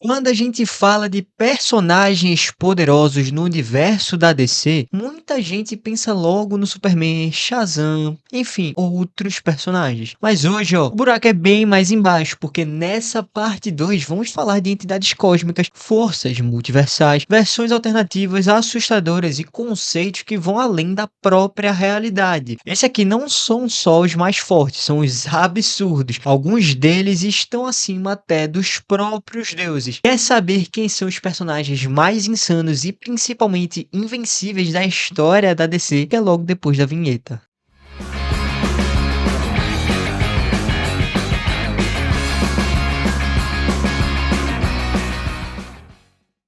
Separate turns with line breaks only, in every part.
Quando a gente fala de personagens poderosos no universo da DC, muita gente pensa logo no Superman, Shazam, enfim, outros personagens. Mas hoje, ó, o buraco é bem mais embaixo, porque nessa parte 2 vamos falar de entidades cósmicas, forças multiversais, versões alternativas assustadoras e conceitos que vão além da própria realidade. Esse aqui não são só os mais fortes, são os absurdos. Alguns deles estão acima até dos próprios deuses. Quer saber quem são os personagens mais insanos e principalmente invencíveis da história da DC? Que é logo depois da vinheta.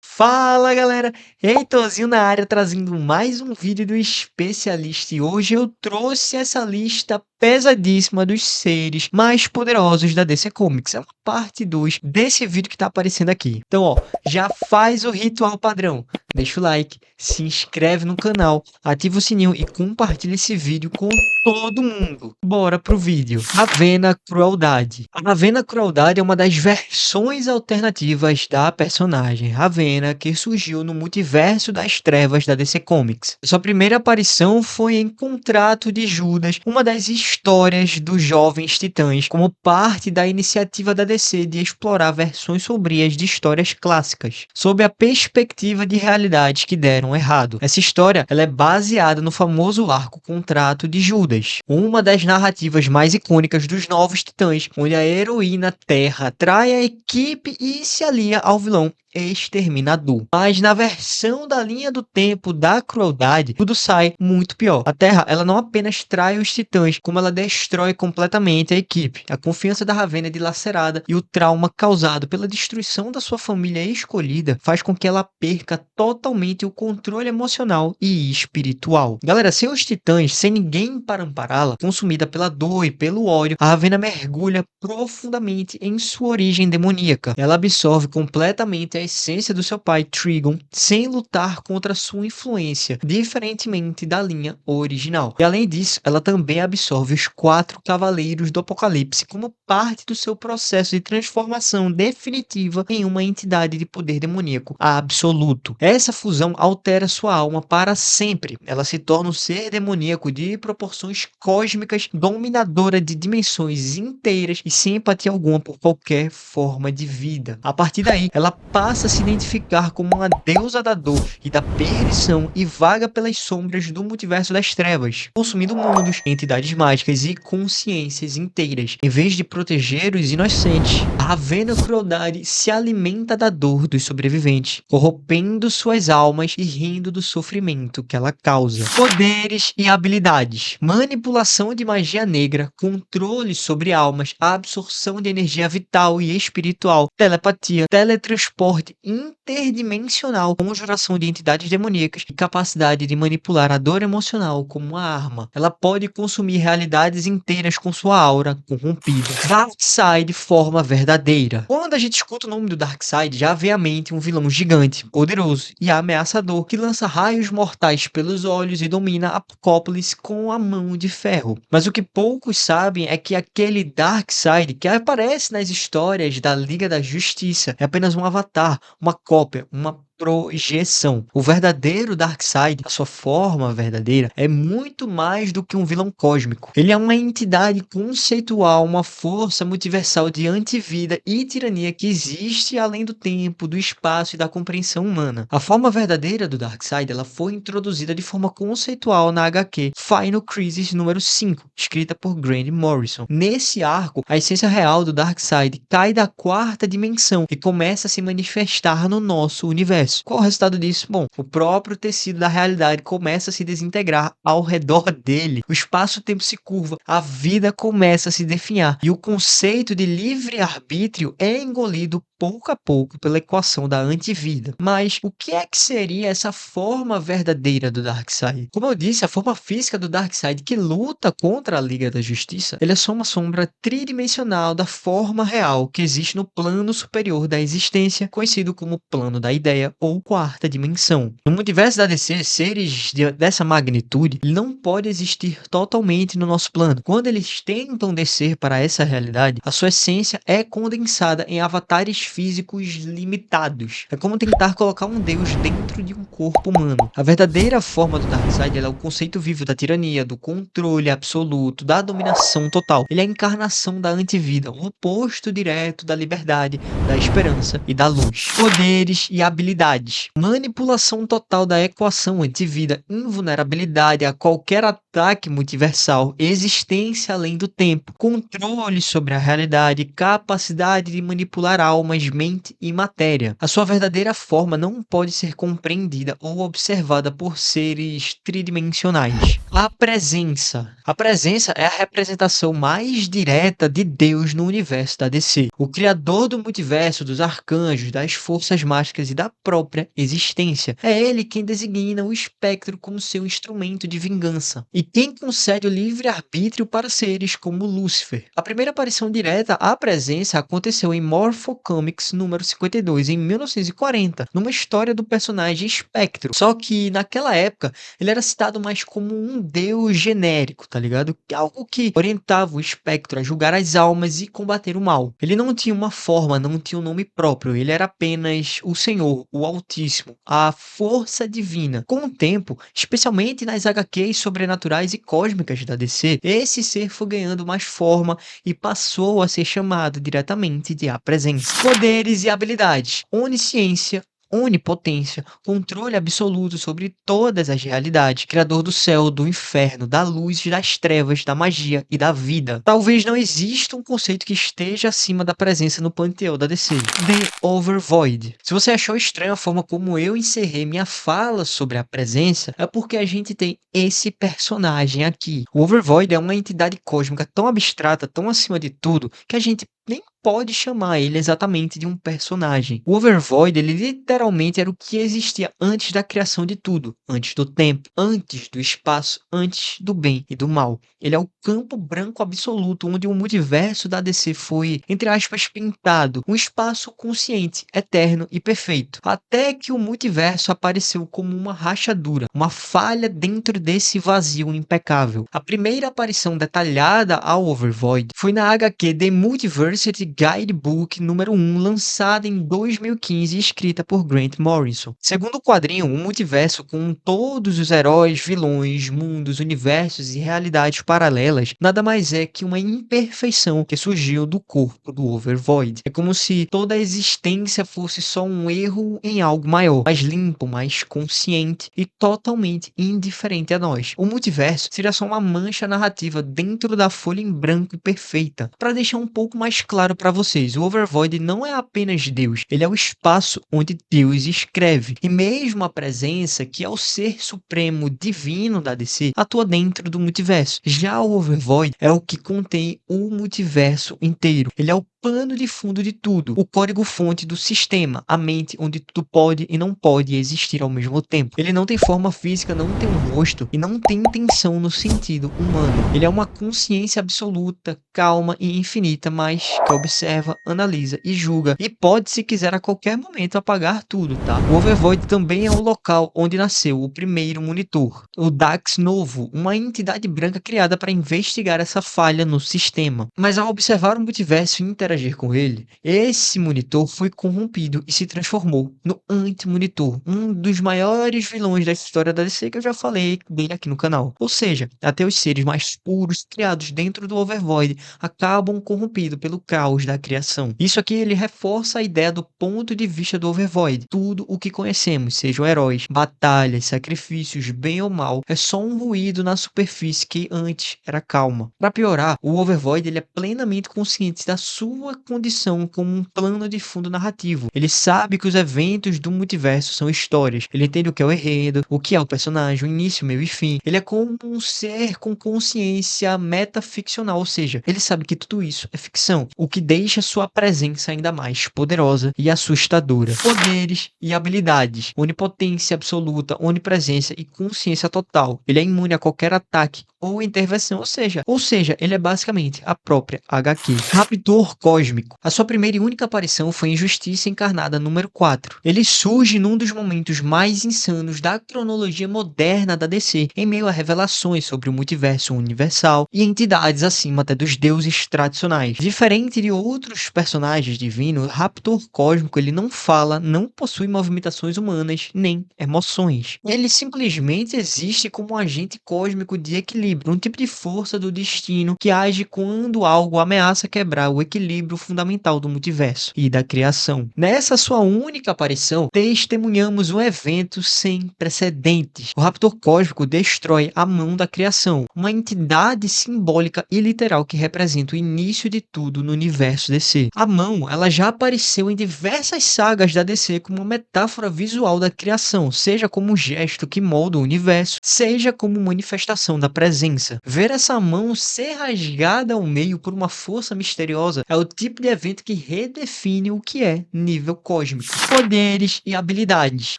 Fala galera, Heitorzinho na área trazendo mais um vídeo do especialista e hoje eu trouxe essa lista pesadíssima dos seres mais poderosos da DC Comics. É uma parte 2 desse vídeo que tá aparecendo aqui. Então ó, já faz o ritual padrão, deixa o like, se inscreve no canal, ativa o sininho e compartilha esse vídeo com todo mundo. Bora pro vídeo. Ravenna Crueldade. A Ravenna Crueldade é uma das versões alternativas da personagem Ravenna que surgiu no multiverso das trevas da DC Comics. Sua primeira aparição foi em Contrato de Judas, uma das histórias dos Jovens Titãs, como parte da iniciativa da DC de explorar versões sombrias de histórias clássicas, sob a perspectiva de realidades que deram errado. Essa história ela é baseada no famoso arco Contrato de Judas, uma das narrativas mais icônicas dos Novos Titãs, onde a heroína Terra trai a equipe e se alia ao vilão Exterminador. Mas na versão da linha do tempo da crueldade, tudo sai muito pior. A Terra, ela não apenas trai os titãs, como ela destrói completamente a equipe. A confiança da Ravenna é dilacerada e o trauma causado pela destruição da sua família escolhida faz com que ela perca totalmente o controle emocional e espiritual. Galera, sem os titãs, sem ninguém para ampará-la, consumida pela dor e pelo ódio, a Ravenna mergulha profundamente em sua origem demoníaca. Ela absorve completamente a essência do seu pai, Trigon, sem lutar contra sua influência, diferentemente da linha original. E além disso, ela também absorve os 4 Cavaleiros do Apocalipse como parte do seu processo de transformação definitiva em uma entidade de poder demoníaco absoluto. Essa fusão altera sua alma para sempre. Ela se torna um ser demoníaco de proporções cósmicas, dominadora de dimensões inteiras e sem empatia alguma por qualquer forma de vida. A partir daí, ela passa a se identificar como uma deusa da dor e da perdição e vaga pelas sombras do multiverso das trevas, consumindo mundos, entidades mágicas e consciências inteiras. Em vez de proteger os inocentes, a Ravenna Crueldade se alimenta da dor dos sobreviventes, corrompendo suas almas e rindo do sofrimento que ela causa. Poderes e habilidades: manipulação de magia negra, controle sobre almas, absorção de energia vital e espiritual, telepatia, teletransporte interdimensional, conjuração de entidades demoníacas e capacidade de manipular a dor emocional como uma arma. Ela pode consumir realidades inteiras com sua aura corrompida. Darkseid, forma verdadeira. Quando a gente escuta o nome do Darkseid, já vem à mente um vilão gigante, poderoso e ameaçador que lança raios mortais pelos olhos e domina Apokolips com a mão de ferro. Mas o que poucos sabem é que aquele Darkseid que aparece nas histórias da Liga da Justiça é apenas um avatar, uma cópia, uma projeção. O verdadeiro Darkseid, a sua forma verdadeira, é muito mais do que um vilão cósmico. Ele é uma entidade conceitual, uma força multiversal de antivida e tirania que existe além do tempo, do espaço e da compreensão humana. A forma verdadeira do Darkseid, ela foi introduzida de forma conceitual na HQ Final Crisis número 5, escrita por Grant Morrison. Nesse arco, a essência real do Darkseid cai da 4ª dimensão e começa a se manifestar no nosso universo. Qual o resultado disso? Bom, o próprio tecido da realidade começa a se desintegrar ao redor dele. O espaço-tempo se curva, a vida começa a se definhar e o conceito de livre-arbítrio é engolido pouco a pouco pela equação da antivida. Mas o que é que seria essa forma verdadeira do Darkseid? Como eu disse, a forma física do Darkseid que luta contra a Liga da Justiça, ele é só uma sombra tridimensional da forma real que existe no plano superior da existência, conhecido como plano da ideia ou 4ª dimensão. No multiverso da DC, seres dessa magnitude não podem existir totalmente no nosso plano. Quando eles tentam descer para essa realidade, a sua essência é condensada em avatares físicos limitados. É como tentar colocar um deus dentro de um corpo humano. A verdadeira forma do Darkseid é o conceito vivo da tirania, do controle absoluto, da dominação total. Ele é a encarnação da antivida, o oposto direto da liberdade, da esperança e da luz. Poderes e habilidades. Manipulação total da equação antivida, invulnerabilidade a qualquer ataque multiversal, existência além do tempo, controle sobre a realidade, capacidade de manipular almas, mente e matéria. A sua verdadeira forma não pode ser compreendida ou observada por seres tridimensionais. A presença. A presença é a representação mais direta de Deus no universo da DC. O criador do multiverso, dos arcanjos, das forças mágicas e da própria existência. É ele quem designa o espectro como seu instrumento de vingança. E quem concede o livre-arbítrio para seres como Lúcifer. A primeira aparição direta à presença aconteceu em Morpho Comics número 52, em 1940, numa história do personagem Espectro. Só que naquela época ele era citado mais como um deus genérico, tá ligado? Algo que orientava o Espectro a julgar as almas e combater o mal. Ele não tinha uma forma, não tinha um nome próprio, ele era apenas o Senhor, o Altíssimo, a força divina. Com o tempo, especialmente nas HQs sobrenaturais e cósmicas da DC, esse ser foi ganhando mais forma e passou a ser chamado diretamente de A Presença. Poderes e habilidades. Onisciência, onipotência, controle absoluto sobre todas as realidades, criador do céu, do inferno, da luz, das trevas, da magia e da vida. Talvez não exista um conceito que esteja acima da presença no panteão da DC. The Overvoid. Se você achou estranha a forma como eu encerrei minha fala sobre a presença, é porque a gente tem esse personagem aqui. O Overvoid é uma entidade cósmica tão abstrata, tão acima de tudo, que a gente nem pode chamar ele exatamente de um personagem. O Overvoid, ele literalmente era o que existia antes da criação de tudo, antes do tempo, antes do espaço, antes do bem e do mal. Ele é o campo branco absoluto onde o multiverso da DC foi, entre aspas, pintado, um espaço consciente, eterno e perfeito. Até que o multiverso apareceu como uma rachadura, uma falha dentro desse vazio impecável. A primeira aparição detalhada ao Overvoid foi na HQ The Multiversity Guidebook número 1, lançada em 2015 e escrita por Grant Morrison. Segundo o quadrinho, um multiverso com todos os heróis, vilões, mundos, universos e realidades paralelas nada mais é que uma imperfeição que surgiu do corpo do Overvoid. É como se toda a existência fosse só um erro em algo maior, mais limpo, mais consciente e totalmente indiferente a nós. O multiverso seria só uma mancha narrativa dentro da folha em branco e perfeita. Para deixar um pouco mais claro para vocês, o Overvoid não é apenas Deus, ele é o espaço onde Deus escreve. E mesmo a presença, que é o ser supremo divino da DC, atua dentro do multiverso. Já o Overvoid é o que contém o multiverso inteiro. Ele é o pano de fundo de tudo, o código-fonte do sistema, a mente onde tudo pode e não pode existir ao mesmo tempo. Ele não tem forma física, não tem um rosto e não tem intenção no sentido humano. Ele é uma consciência absoluta, calma e infinita, mas que observa, analisa e julga e pode, se quiser, a qualquer momento apagar tudo, tá? O Overvoid também é o local onde nasceu o primeiro monitor, o Dax Novo, uma entidade branca criada para investigar essa falha no sistema. Mas ao observar o multiverso e interagir com ele, esse monitor foi corrompido e se transformou no Anti-Monitor, um dos maiores vilões da história da DC que eu já falei dele aqui no canal. Ou seja, até os seres mais puros criados dentro do Overvoid acabam corrompidos pelo caos da criação. Isso aqui ele reforça a ideia do ponto de vista do Overvoid. Tudo o que conhecemos, sejam heróis, batalhas, sacrifícios, bem ou mal, é só um ruído na superfície que antes era calma. Para piorar, o Overvoid ele é plenamente consciente da sua condição como um plano de fundo narrativo. Ele sabe que os eventos do multiverso são histórias. Ele entende o que é o enredo, o que é o personagem, o início, meio e fim. Ele é como um ser com consciência metaficcional, ou seja, ele sabe que tudo isso é ficção, o que deixa sua presença ainda mais poderosa e assustadora. Poderes e habilidades: onipotência absoluta, onipresença e consciência total. Ele é imune a qualquer ataque ou intervenção, ou seja, ele é basicamente a própria HQ. Raptor Cósmico. A sua primeira e única aparição foi em Justiça Encarnada número 4. Ele surge num dos momentos mais insanos da cronologia moderna da DC, em meio a revelações sobre o multiverso universal e entidades acima até dos deuses tradicionais. Diferente de outros personagens divinos, o Raptor Cósmico ele não fala, não possui movimentações humanas nem emoções. Ele simplesmente existe como um agente cósmico de equilíbrio, um tipo de força do destino que age quando algo ameaça quebrar o equilíbrio fundamental do multiverso e da criação. Nessa sua única aparição, testemunhamos um evento sem precedentes. O Raptor Cósmico destrói a mão da criação, uma entidade simbólica e literal que representa o início de tudo no universo DC. A mão, ela já apareceu em diversas sagas da DC como uma metáfora visual da criação, seja como um gesto que molda o universo, seja como manifestação da presença. Ver essa mão ser rasgada ao meio por uma força misteriosa é o tipo de evento que redefine o que é nível cósmico. Poderes e habilidades.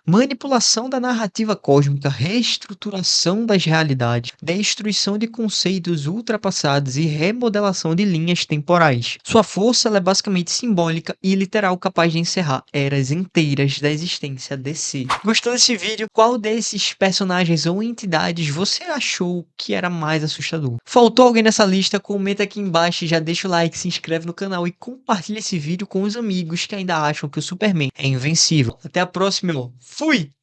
Manipulação da narrativa cósmica, reestruturação das realidades, destruição de conceitos ultrapassados e remodelação de linhas temporais. Sua força ela é basicamente simbólica e literal, capaz de encerrar eras inteiras da existência DC. Gostou desse vídeo? Qual desses personagens ou entidades você achou que era mais assustador? Faltou alguém nessa lista? Comenta aqui embaixo e já deixa o like, se inscreve no canal e compartilha esse vídeo com os amigos que ainda acham que o Superman é invencível. Até a próxima, meu. Fui!